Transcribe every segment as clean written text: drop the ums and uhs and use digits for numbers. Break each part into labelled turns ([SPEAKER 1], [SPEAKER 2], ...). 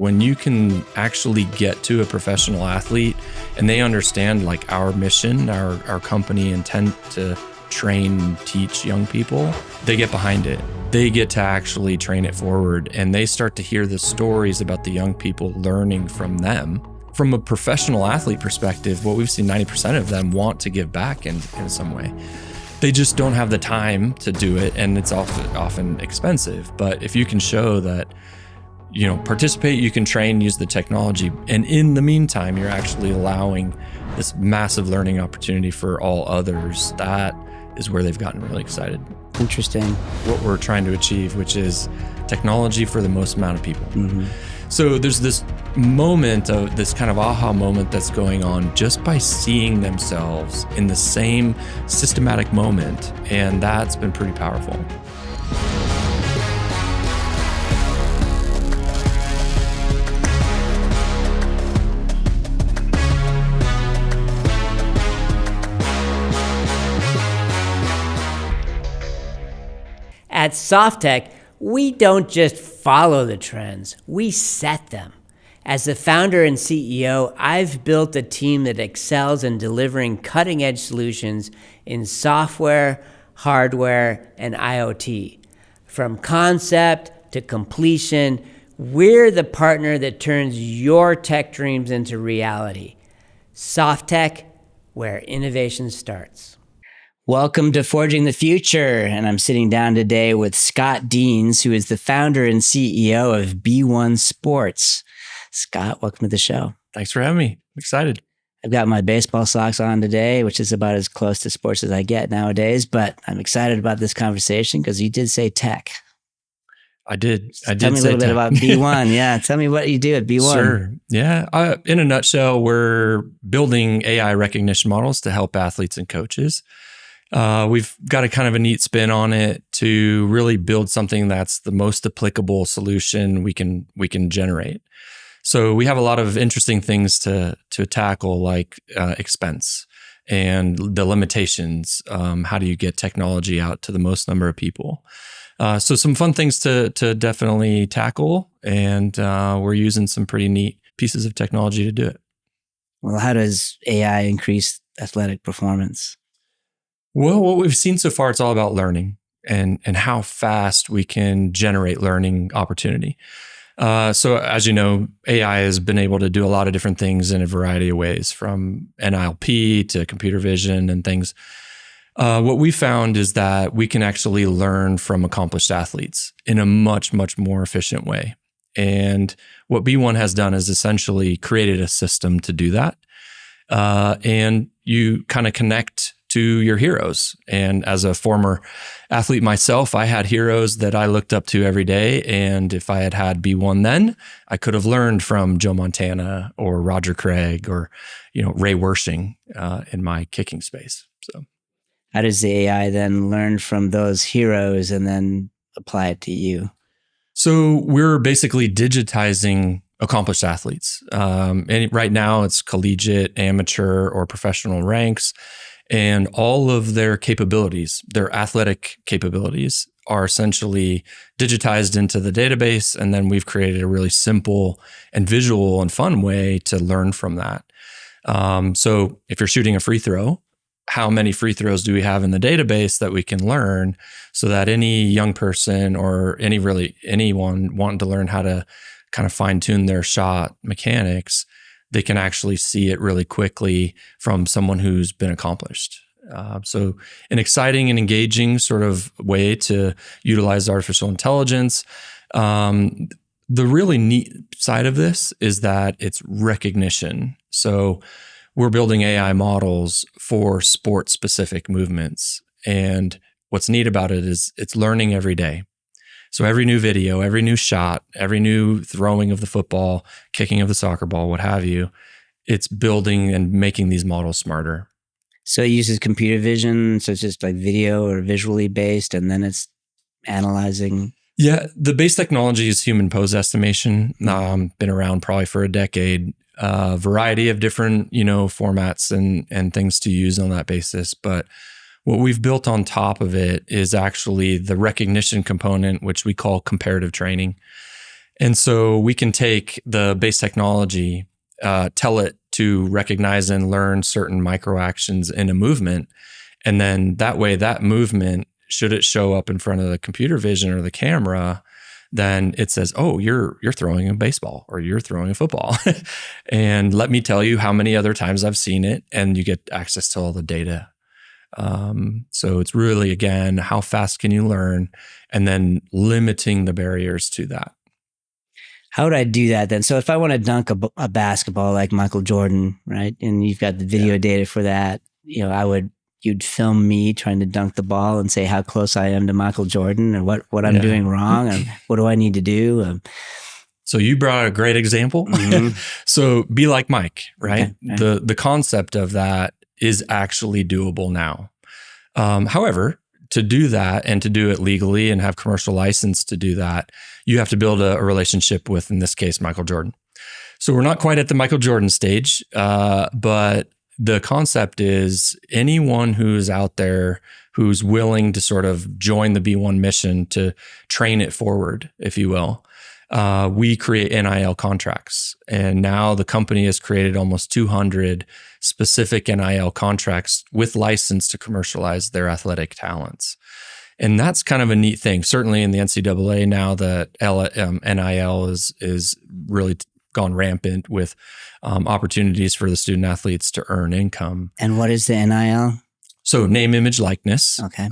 [SPEAKER 1] When you can actually get to a professional athlete and they understand like our mission, our company intent to train, teach young people, they get behind it. They get to actually train it forward, and they start to hear the stories about the young people learning from them. From a professional athlete perspective, what we've seen, 90% of them want to give back in some way. They just don't have the time to do it, and it's often expensive. But if you can show that, participate, you can train, use the technology, and in the meantime, you're actually allowing this massive learning opportunity for all others, that is where they've gotten really excited.
[SPEAKER 2] Interesting.
[SPEAKER 1] What we're trying to achieve, which is technology for the most amount of people.
[SPEAKER 2] Mm-hmm.
[SPEAKER 1] So there's this moment of this kind of aha moment that's going on just by seeing themselves in the same systematic moment. And that's been pretty powerful.
[SPEAKER 2] At SoftTech, we don't just follow the trends, we set them. As the founder and CEO, I've built a team that excels in delivering cutting-edge solutions in software, hardware, and IoT. From concept to completion, we're the partner that turns your tech dreams into reality. SoftTech, where innovation starts. Welcome to Forging the Future, and I'm sitting down today with Scott Deans, who is the founder and CEO of BeONE Sports. Scott, welcome to the show.
[SPEAKER 1] Thanks for having me. I'm excited.
[SPEAKER 2] I've got my baseball socks on today, which is about as close to sports as I get nowadays, but I'm excited about this conversation because you did say tech.
[SPEAKER 1] I did.
[SPEAKER 2] Tell me a little bit about BeONE. Yeah, tell me what you do at BeONE.
[SPEAKER 1] Sure. Yeah. In a nutshell, we're building AI recognition models to help athletes and coaches. We've got a kind of a neat spin on it to really build something that's the most applicable solution we can generate. So we have a lot of interesting things to tackle, like expense and the limitations. How do you get technology out to the most number of people? So some fun things to definitely tackle, and we're using some pretty neat pieces of technology to do it.
[SPEAKER 2] Well, how does AI increase athletic performance?
[SPEAKER 1] Well, what we've seen so far, it's all about learning and how fast we can generate learning opportunity. So as you know, AI has been able to do a lot of different things in a variety of ways, from NLP to computer vision and things. What we found is that we can actually learn from accomplished athletes in a much, much more efficient way. And what BeONE has done is essentially created a system to do that. And you kind of connect to your heroes. And as a former athlete myself, I had heroes that I looked up to every day. And if I had BeONE then, I could have learned from Joe Montana or Roger Craig or, Ray Wersching in my kicking space. So
[SPEAKER 2] how does the AI then learn from those heroes and then apply it to you?
[SPEAKER 1] So we're basically digitizing accomplished athletes. And right now it's collegiate, amateur, or professional ranks. And all of their capabilities, their athletic capabilities, are essentially digitized into the database. And then we've created a really simple and visual and fun way to learn from that. So if you're shooting a free throw, how many free throws do we have in the database that we can learn, so that any young person or anyone wanting to learn how to kind of fine tune their shot mechanics, they can actually see it really quickly from someone who's been accomplished. So an exciting and engaging sort of way to utilize artificial intelligence. The really neat side of this is that it's recognition. So we're building AI models for sport-specific movements. And what's neat about it is it's learning every day. So every new video, every new shot, every new throwing of the football, kicking of the soccer ball, what have you, it's building and making these models smarter.
[SPEAKER 2] So it uses computer vision, so it's just like video or visually based, and then it's analyzing.
[SPEAKER 1] Yeah, the base technology is human pose estimation. Been around probably for a decade. Variety of different, formats and things to use on that basis. But what we've built on top of it is actually the recognition component, which we call comparative training. And so we can take the base technology, tell it to recognize and learn certain micro actions in a movement. And then that way, that movement, should it show up in front of the computer vision or the camera, then it says, oh, you're throwing a baseball or you're throwing a football. And let me tell you how many other times I've seen it, and you get access to all the data. So it's really, again, how fast can you learn, and then limiting the barriers to that.
[SPEAKER 2] How would I do that then? So if I want to dunk a basketball like Michael Jordan, right? And you've got the video data for that, you'd film me trying to dunk the ball and say how close I am to Michael Jordan and what I'm doing wrong and what do I need to do.
[SPEAKER 1] So you brought a great example. Mm-hmm. So be like Mike, right? Okay. The concept of that is actually doable now. However, to do that and to do it legally and have commercial license to do that, you have to build a relationship with, in this case, Michael Jordan. So we're not quite at the Michael Jordan stage, but the concept is anyone who's out there who's willing to sort of join the BeONE mission to train it forward, if you will. We create NIL contracts. And now the company has created almost 200 specific NIL contracts with license to commercialize their athletic talents. And that's kind of a neat thing. Certainly in the NCAA now that NIL is really gone rampant with opportunities for the student athletes to earn income.
[SPEAKER 2] And what is the NIL?
[SPEAKER 1] So name, image, likeness.
[SPEAKER 2] Okay.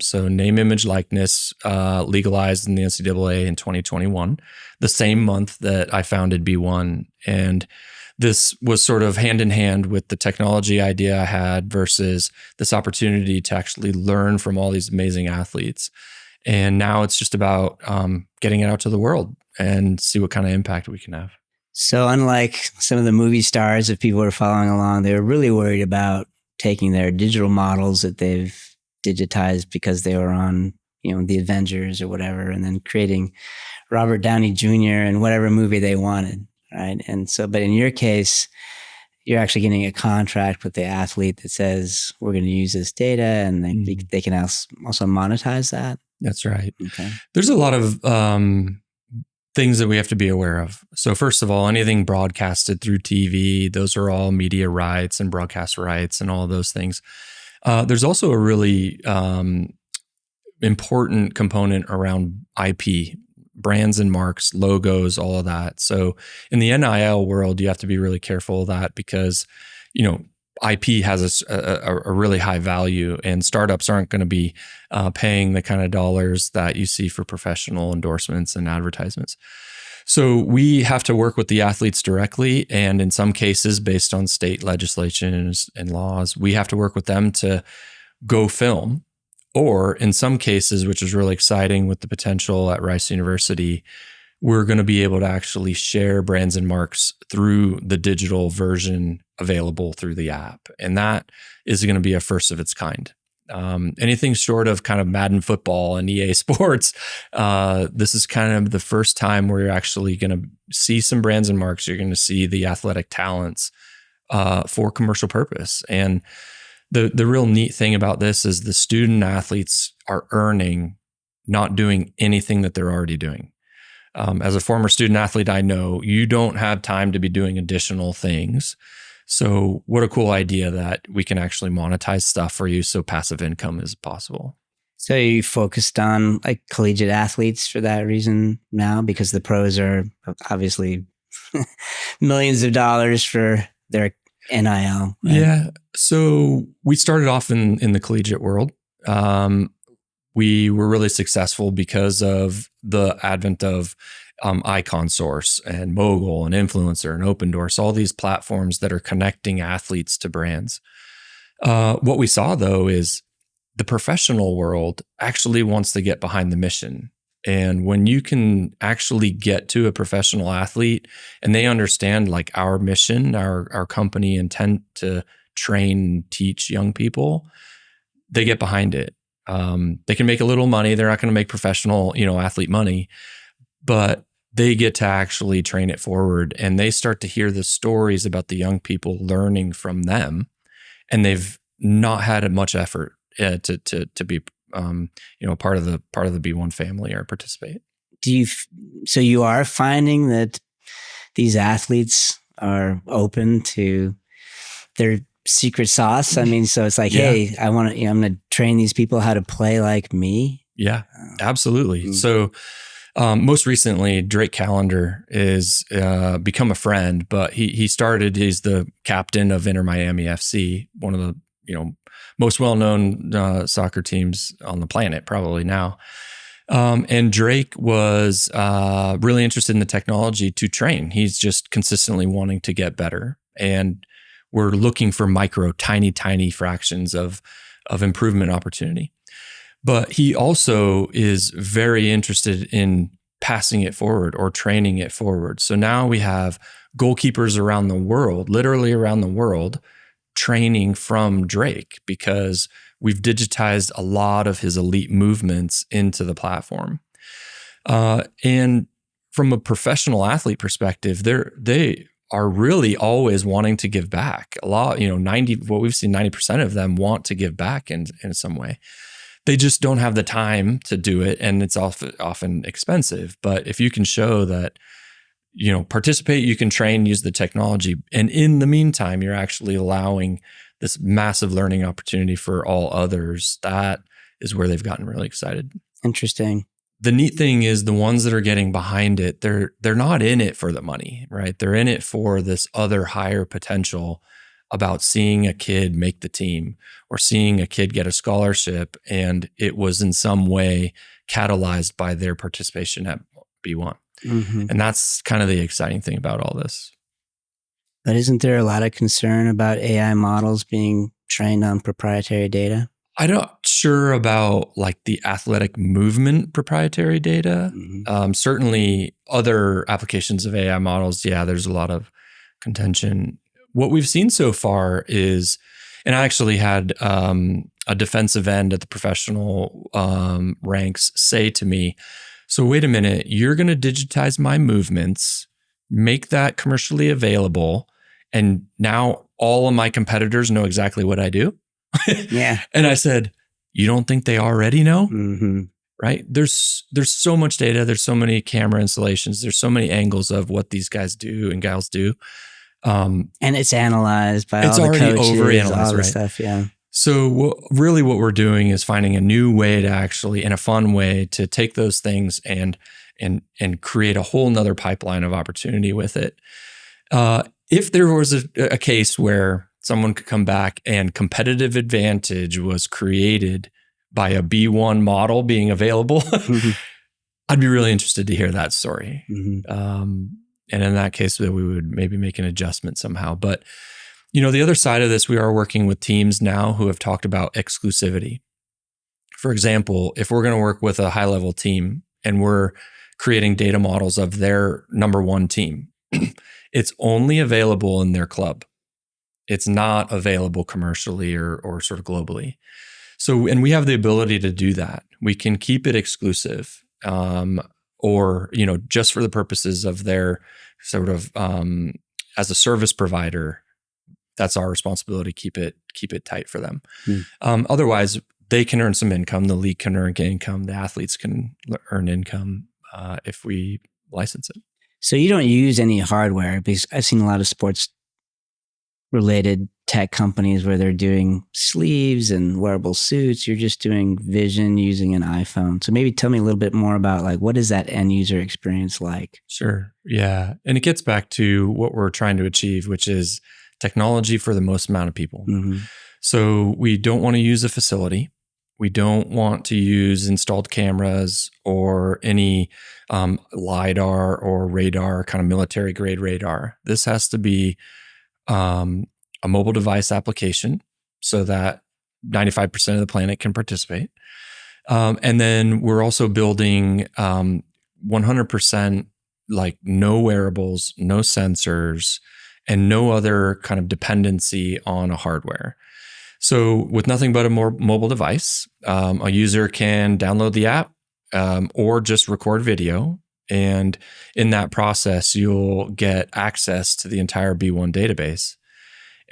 [SPEAKER 1] So name, image, likeness legalized in the NCAA in 2021, the same month that I founded BeONE. And this was sort of hand in hand with the technology idea I had versus this opportunity to actually learn from all these amazing athletes. And now it's just about getting it out to the world and see what kind of impact we can have.
[SPEAKER 2] So unlike some of the movie stars, if people are following along, they were really worried about taking their digital models that they've digitized because they were on, the Avengers or whatever, and then creating Robert Downey Jr. in whatever movie they wanted, right? And so, but in your case, you're actually getting a contract with the athlete that says, we're going to use this data, and they can also monetize that.
[SPEAKER 1] That's right.
[SPEAKER 2] Okay.
[SPEAKER 1] There's a lot of things that we have to be aware of. So first of all, anything broadcasted through TV, those are all media rights and broadcast rights and all of those things. There's also a really important component around IP, brands and marks, logos, all of that. So in the NIL world, you have to be really careful of that because, IP has a really high value, and startups aren't going to be paying the kind of dollars that you see for professional endorsements and advertisements. So we have to work with the athletes directly, and in some cases, based on state legislation and laws, we have to work with them to go film. Or in some cases, which is really exciting with the potential at Rice University, we're going to be able to actually share brands and marks through the digital version available through the app. And that is going to be a first of its kind. Anything short of kind of Madden football and EA Sports, this is kind of the first time where you're actually going to see some brands and marks. You're going to see the athletic talents for commercial purpose. And the real neat thing about this is the student athletes are earning, not doing anything that they're already doing. As a former student athlete, I know you don't have time to be doing additional things. So what a cool idea that we can actually monetize stuff for you so passive income is possible.
[SPEAKER 2] So you focused on like collegiate athletes for that reason now, because the pros are obviously millions of dollars for their NIL. Right?
[SPEAKER 1] Yeah. So we started off in the collegiate world. We were really successful because of the advent of Icon Source and Mogul and Influencer and Open Doors, all these platforms that are connecting athletes to brands. What we saw, though, is the professional world actually wants to get behind the mission. And when you can actually get to a professional athlete and they understand like our mission, our company intent to train and teach young people, they get behind it. They can make a little money. They're not going to make professional, athlete money, but they get to actually train it forward, and they start to hear the stories about the young people learning from them, and they've not had much effort to be part of the BeONE family or participate.
[SPEAKER 3] So you are finding that these athletes are open to their secret sauce? I mean, so it's like, hey, I'm going to train these people how to play like me.
[SPEAKER 1] Yeah, absolutely. So most recently, Drake Callender is become a friend, but he's the captain of Inter Miami FC, one of the most well-known soccer teams on the planet, probably now. And Drake was really interested in the technology to train. He's just consistently wanting to get better, and we're looking for tiny fractions of improvement opportunity. But he also is very interested in passing it forward or training it forward. So now we have goalkeepers around the world, literally around the world, training from Drake because we've digitized a lot of his elite movements into the platform. And from a professional athlete perspective, they are really always wanting to give back. A lot, what we've seen, 90% of them want to give back in some way. They just don't have the time to do it, and it's often expensive. But if you can show that, participate, you can train, use the technology, and in the meantime, you're actually allowing this massive learning opportunity for all others, that is where they've gotten really excited.
[SPEAKER 3] Interesting.
[SPEAKER 1] The neat thing is the ones that are getting behind it, they're not in it for the money, right? They're in it for this other higher potential about seeing a kid make the team or seeing a kid get a scholarship, and it was in some way catalyzed by their participation at BeONE. Mm-hmm. And that's kind of the exciting thing about all this.
[SPEAKER 3] But isn't there a lot of concern about AI models being trained on proprietary data?
[SPEAKER 1] I'm not sure about like the athletic movement proprietary data. Mm-hmm. Certainly other applications of AI models, there's a lot of contention. What we've seen so far is, and I actually had a defensive end at the professional ranks say to me, so wait a minute, you're going to digitize my movements, make that commercially available, and now all of my competitors know exactly what I do?
[SPEAKER 3] Yeah.
[SPEAKER 1] And I said, you don't think they already know?
[SPEAKER 3] Mm-hmm.
[SPEAKER 1] Right? There's so much data. There's so many camera installations. There's so many angles of what these guys do and gals do.
[SPEAKER 3] And it's analyzed by all the coaches. It's already overanalyzed, all the stuff, yeah.
[SPEAKER 1] So what we're doing is finding a new way to actually, in a fun way, to take those things and create a whole nother pipeline of opportunity with it. If there was a case where someone could come back and competitive advantage was created by a BeONE model being available, mm-hmm. I'd be really interested to hear that story. Mm-hmm. And in that case, we would maybe make an adjustment somehow. But, the other side of this, we are working with teams now who have talked about exclusivity. For example, if we're going to work with a high-level team and we're creating data models of their number one team, it's only available in their club. It's not available commercially or sort of globally. So, and we have the ability to do that. We can keep it exclusive. Or, just for the purposes of their sort of as a service provider, that's our responsibility. Keep it tight for them. Otherwise, they can earn some income. The league can earn income. The athletes can earn income if we license it.
[SPEAKER 3] So you don't use any hardware, because I've seen a lot of sports related tech companies where they're doing sleeves and wearable suits. You're just doing vision using an iPhone. So maybe tell me a little bit more about like, what is that end user experience like?
[SPEAKER 1] Sure. Yeah. And it gets back to what we're trying to achieve, which is technology for the most amount of people. Mm-hmm. So we don't want to use a facility. We don't want to use installed cameras or any LiDAR or radar, kind of military grade radar. This has to be a mobile device application so that 95% of the planet can participate. And then we're also building 100% like no wearables, no sensors, and no other kind of dependency on a hardware. So with nothing but a more mobile device, a user can download the app or just record video. And in that process, you'll get access to the entire BeONE database.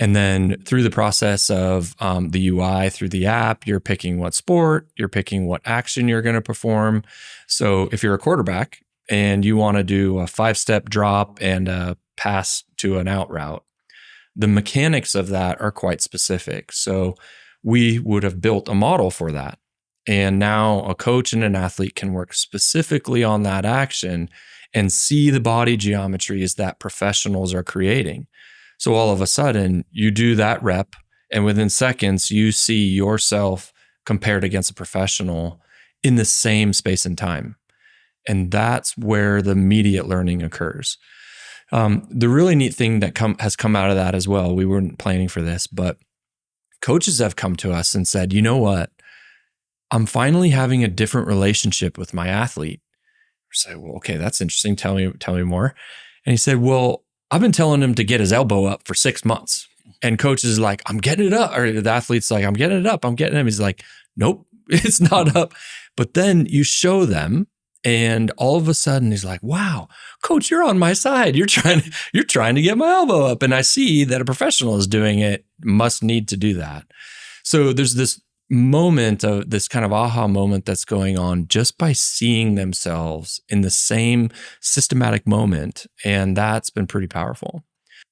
[SPEAKER 1] And then through the process of the UI through the app, you're picking what sport, you're picking what action you're going to perform. So if you're a quarterback and you want to do a 5-step drop and a pass to an out route, the mechanics of that are quite specific. So we would have built a model for that. And now a coach and an athlete can work specifically on that action and see the body geometries that professionals are creating. So all of a sudden, you do that rep, and within seconds, you see yourself compared against a professional in the same space and time. And that's where the immediate learning occurs. The really neat thing that has come out of that as well, we weren't planning for this, but coaches have come to us and said, you know what? I'm finally having a different relationship with my athlete. We say, well, okay, that's interesting. Tell me more. And he said, well, I've been telling him to get his elbow up for 6 months. And coach is like, I'm getting it up. Or the athlete's like, I'm getting it up. I'm getting him. He's like, nope, it's not up. But then you show them, and all of a sudden he's like, wow, coach, you're on my side. You're trying to get my elbow up. And I see that a professional is doing it, must need to do that. So there's this moment of this kind of aha moment that's going on just by seeing themselves in the same systematic moment. And that's been pretty powerful.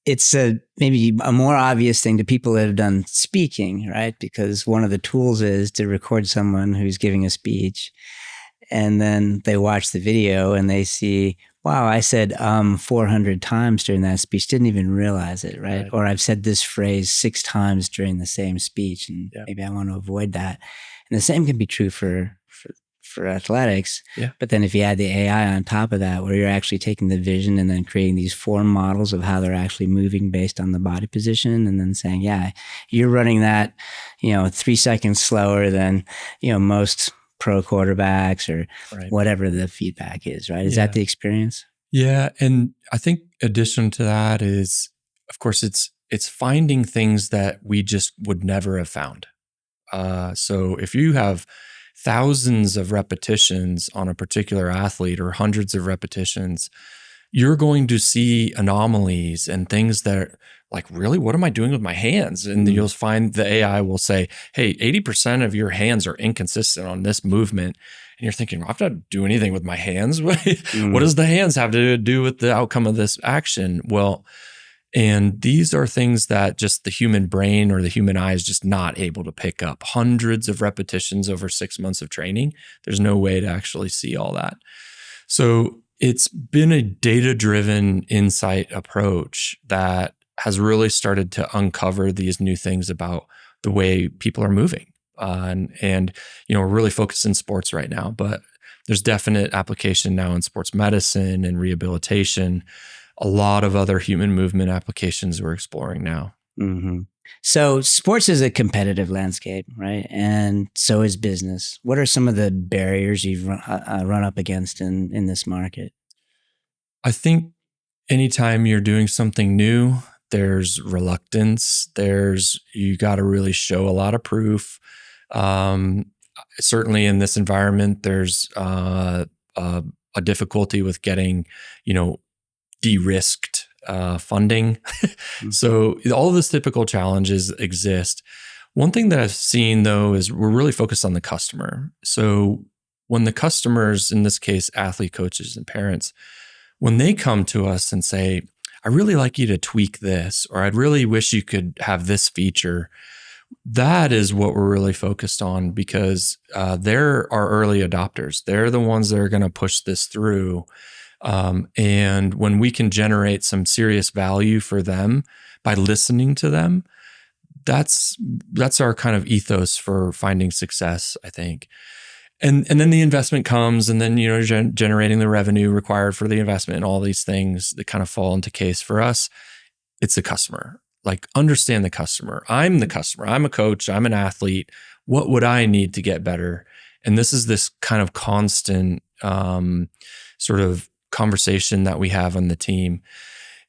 [SPEAKER 3] It's maybe a more obvious thing to people that have done speaking, right? Because one of the tools is to record someone who's giving a speech, and then they watch the video and they see, wow, I said 400 times during that speech, didn't even realize it, right? Or I've said this phrase 6 times during the same speech, and maybe I want to avoid that. And the same can be true for athletics. Yeah. But then if you add the AI on top of that, where you're actually taking the vision and then creating these form models of how they're actually moving based on the body position, and then saying, yeah, you're running that, 3 seconds slower than, most pro quarterbacks or whatever the feedback is, right? Is that the experience?
[SPEAKER 1] Yeah. And I think addition to that is, of course, it's finding things that we just would never have found. So if you have thousands of repetitions on a particular athlete or hundreds of repetitions, you're going to see anomalies and things that are like, really, what am I doing with my hands? And you'll find the AI will say, hey, 80% of your hands are inconsistent on this movement. And you're thinking, I have to do anything with my hands. What does the hands have to do with the outcome of this action? Well, and these are things that just the human brain or the human eye is just not able to pick up. Hundreds of repetitions over 6 months of training. There's no way to actually see all that. So it's been a data-driven insight approach that has really started to uncover these new things about the way people are moving. And we're really focused in sports right now, but there's definite application now in sports medicine and rehabilitation. A lot of other human movement applications we're exploring now.
[SPEAKER 3] Mm-hmm. So sports is a competitive landscape, right? And so is business. What are some of the barriers you've run up against in this market?
[SPEAKER 1] I think anytime you're doing something new, there's reluctance. You got to really show a lot of proof. Certainly in this environment, there's a difficulty with getting, de-risked funding. So all of these typical challenges exist. One thing that I've seen though is we're really focused on the customer. So when the customers, in this case, athlete coaches and parents, when they come to us and say, I really like you to tweak this, or I'd really wish you could have this feature, that is what we're really focused on, because they're our early adopters. They're the ones that are going to push this through. And when we can generate some serious value for them by listening to them, that's our kind of ethos for finding success, I think. And then the investment comes, and then, generating the revenue required for the investment and all these things that kind of fall into case. For us, it's the customer. Like, understand the customer. I'm the customer. I'm a coach. I'm an athlete. What would I need to get better? And this is this kind of constant sort of conversation that we have on the team.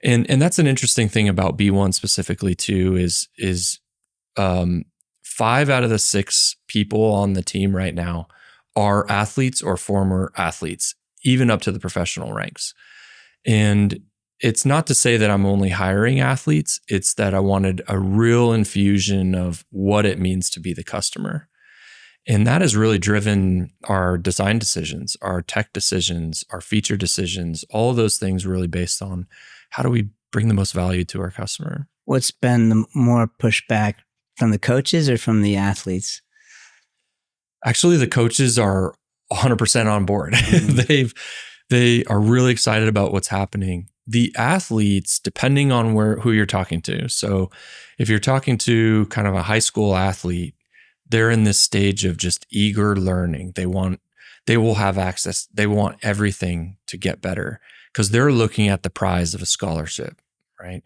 [SPEAKER 1] And that's an interesting thing about BeONE specifically too, is 5 out of the 6 people on the team right now are athletes or former athletes, even up to the professional ranks. And it's not to say that I'm only hiring athletes. It's that I wanted a real infusion of what it means to be the customer. And that has really driven our design decisions, our tech decisions, our feature decisions, all of those things really based on how do we bring the most value to our customer.
[SPEAKER 3] What's been the more pushback from the coaches or from the athletes?
[SPEAKER 1] Actually, the coaches are 100% on board. They are really excited about what's happening. The athletes, depending on who you're talking to. So if you're talking to kind of a high school athlete, they're in this stage of just eager learning. They will have access. They want everything to get better because they're looking at the prize of a scholarship, right?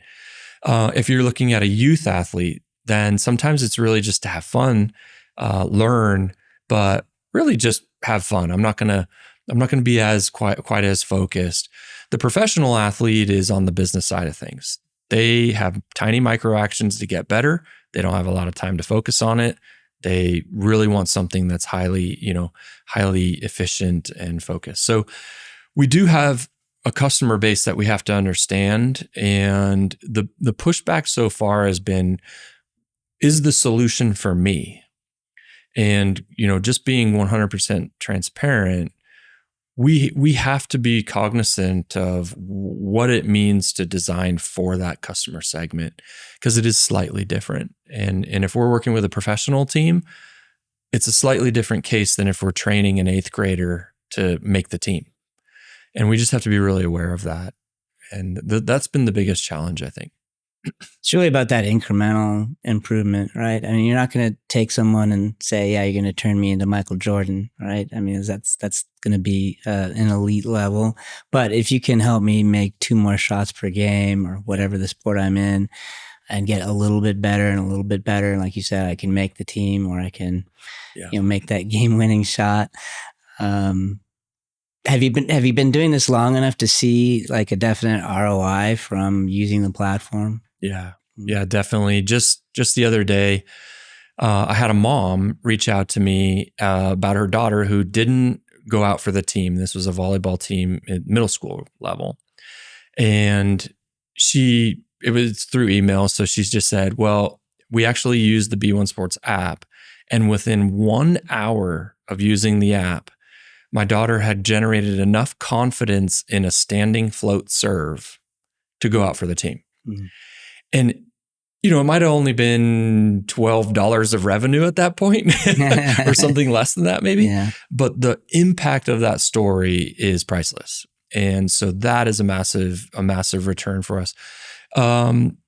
[SPEAKER 1] If you're looking at a youth athlete, then sometimes it's really just to have fun, learn, but really just have fun. I'm not gonna be as quite as focused. The professional athlete is on the business side of things. They have tiny micro actions to get better. They don't have a lot of time to focus on it. They really want something that's highly efficient and focused. So we do have a customer base that we have to understand. And the pushback so far has been, is the solution for me? And, just being 100% transparent, we have to be cognizant of what it means to design for that customer segment because it is slightly different. And if we're working with a professional team, it's a slightly different case than if we're training an 8th grader to make the team. And we just have to be really aware of that. And that's been the biggest challenge, I think.
[SPEAKER 3] It's really about that incremental improvement, right? I mean, you're not going to take someone and say, yeah, you're going to turn me into Michael Jordan, right? I mean, that's going to be an elite level. But if you can help me make 2 more shots per game or whatever the sport I'm in and get a little bit better and a little bit better, and like you said, I can make the team or I can, make that game-winning shot. Have you been doing this long enough to see like a definite ROI from using the platform?
[SPEAKER 1] Yeah, definitely. Just the other day, I had a mom reach out to me about her daughter who didn't go out for the team. This was a volleyball team at middle school level. And it was through email. So she's just said, well, we actually used the BeONE Sports app. And within 1 hour of using the app, my daughter had generated enough confidence in a standing float serve to go out for the team. Mm-hmm. And, it might have only been $12 of revenue at that point or something less than that maybe. Yeah. But the impact of that story is priceless. And so that is a massive return for us. On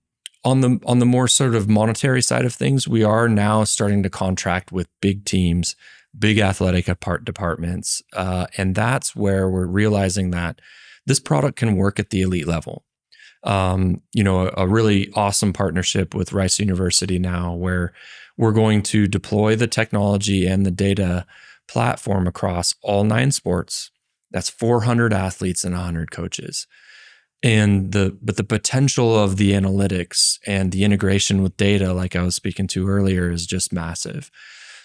[SPEAKER 1] the more sort of monetary side of things, we are now starting to contract with big teams, big athletic departments. And that's where we're realizing that this product can work at the elite level. A really awesome partnership with Rice University now where we're going to deploy the technology and the data platform across all 9 sports. That's 400 athletes and 100 coaches. But the potential of the analytics and the integration with data, like I was speaking to earlier, is just massive.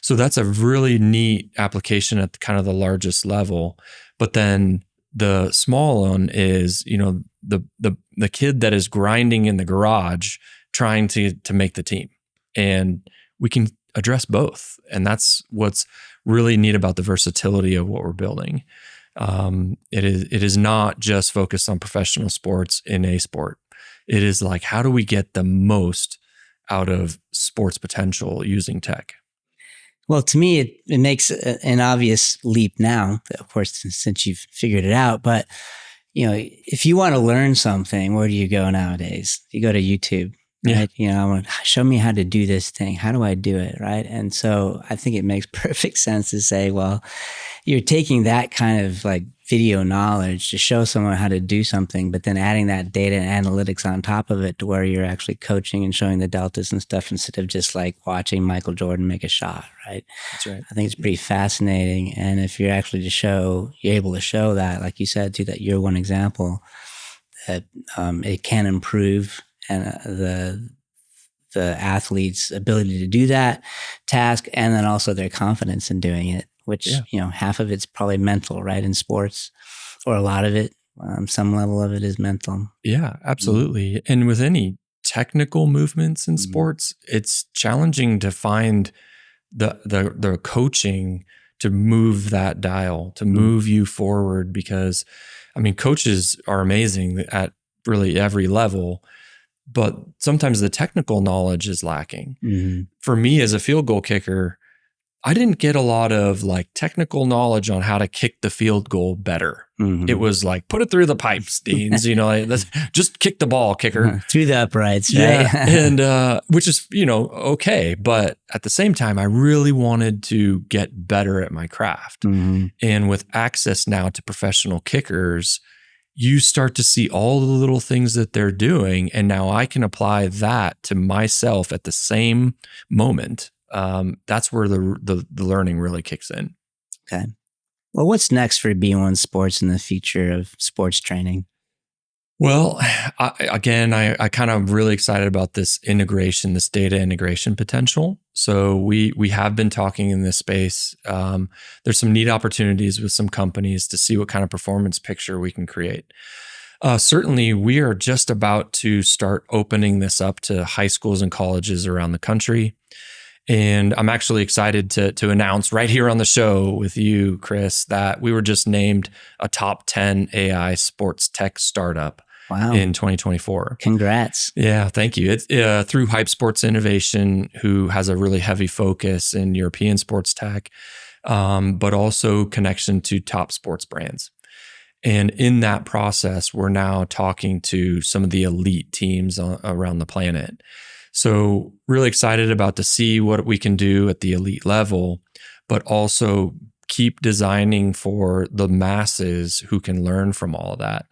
[SPEAKER 1] So that's a really neat application at kind of the largest level. But then the small one is, the kid that is grinding in the garage trying to make the team. And we can address both. And that's what's really neat about the versatility of what we're building. It is not just focused on professional sports in a sport. It is like, how do we get the most out of sports potential using tech?
[SPEAKER 3] Well, to me, it makes an obvious leap now, of course, since you've figured it out. But, if you want to learn something, where do you go nowadays? You go to YouTube, right? Yeah. I want to show me how to do this thing. How do I do it, right? And so I think it makes perfect sense to say, well, you're taking that kind of like video knowledge to show someone how to do something, but then adding that data and analytics on top of it to where you're actually coaching and showing the deltas and stuff instead of just like watching Michael Jordan make a shot, right?
[SPEAKER 1] That's right.
[SPEAKER 3] I think it's pretty fascinating. And if you're actually you're able to show that, like you said, to that year one example, that it can improve and the athlete's ability to do that task and then also their confidence in doing it. Which, half of it's probably mental, right? In sports, or a lot of it, Some level of it is mental.
[SPEAKER 1] Yeah, absolutely. And with any technical movements in sports, it's challenging to find the coaching to move that dial, to move you forward, because I mean, coaches are amazing at really every level, but sometimes the technical knowledge is lacking. For me as a field goal kicker, I didn't get a lot of like technical knowledge on how to kick the field goal better. It was like, put it through the pipes, Deans, let's just kick the ball, kicker.
[SPEAKER 3] Through the uprights, right?
[SPEAKER 1] Yeah. And, which is, okay. But at the same time, I really wanted to get better at my craft. And with access now to professional kickers, you start to see all the little things that they're doing. And now I can apply that to myself at the same moment. That's where the learning really kicks in.
[SPEAKER 3] Okay. Well, what's next for BeONE Sports in the future of sports training?
[SPEAKER 1] Well, I kind of really excited about this integration, this data integration potential. So we have been talking in this space. There's some neat opportunities with some companies to see what kind of performance picture we can create. Certainly, we are just about to start opening this up to high schools and colleges around the country. And I'm actually excited to announce right here on the show with you, Chris, that we were just named a top 10 AI sports tech startup in 2024.
[SPEAKER 3] Congrats.
[SPEAKER 1] Yeah, thank you. It's through Hype Sports Innovation, who has a really heavy focus in European sports tech, but also connection to top sports brands. And in that process, we're now talking to some of the elite teams around the planet. So really excited about to see what we can do at the elite level, but also keep designing for the masses who can learn from all of that.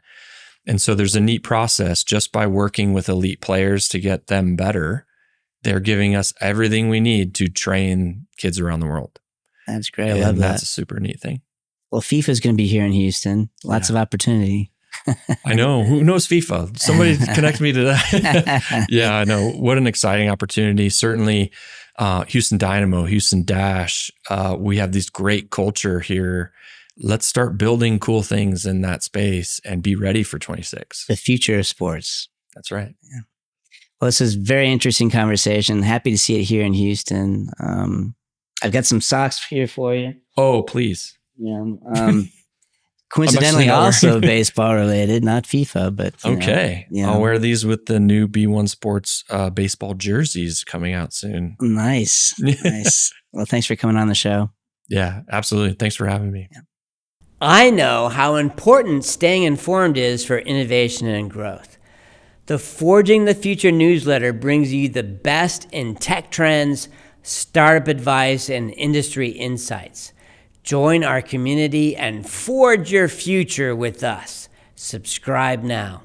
[SPEAKER 1] And so there's a neat process just by working with elite players to get them better. They're giving us everything we need to train kids around the world.
[SPEAKER 3] That's great. I love that.
[SPEAKER 1] That's a super neat thing.
[SPEAKER 3] Well, FIFA is going to be here in Houston. Lots of opportunity.
[SPEAKER 1] I know. Who knows FIFA? Somebody connect me to that. Yeah, I know. What an exciting opportunity. Certainly, Houston Dynamo, Houston Dash. We have this great culture here. Let's start building cool things in that space and be ready for 26.
[SPEAKER 3] The future of sports.
[SPEAKER 1] That's right.
[SPEAKER 3] Yeah. Well, this is a very interesting conversation. Happy to see it here in Houston. I've got some socks here for you.
[SPEAKER 1] Oh, please.
[SPEAKER 3] Yeah. Coincidentally, also baseball related, not FIFA, but
[SPEAKER 1] okay. I'll wear these with the new BeONE Sports baseball jerseys coming out soon.
[SPEAKER 3] Nice. Nice. Well, thanks for coming on the show.
[SPEAKER 1] Yeah, absolutely. Thanks for having me.
[SPEAKER 3] Yeah.
[SPEAKER 2] I know how important staying informed is for innovation and growth. The Forging the Future newsletter brings you the best in tech trends, startup advice, and industry insights. Join our community and forge your future with us. Subscribe now.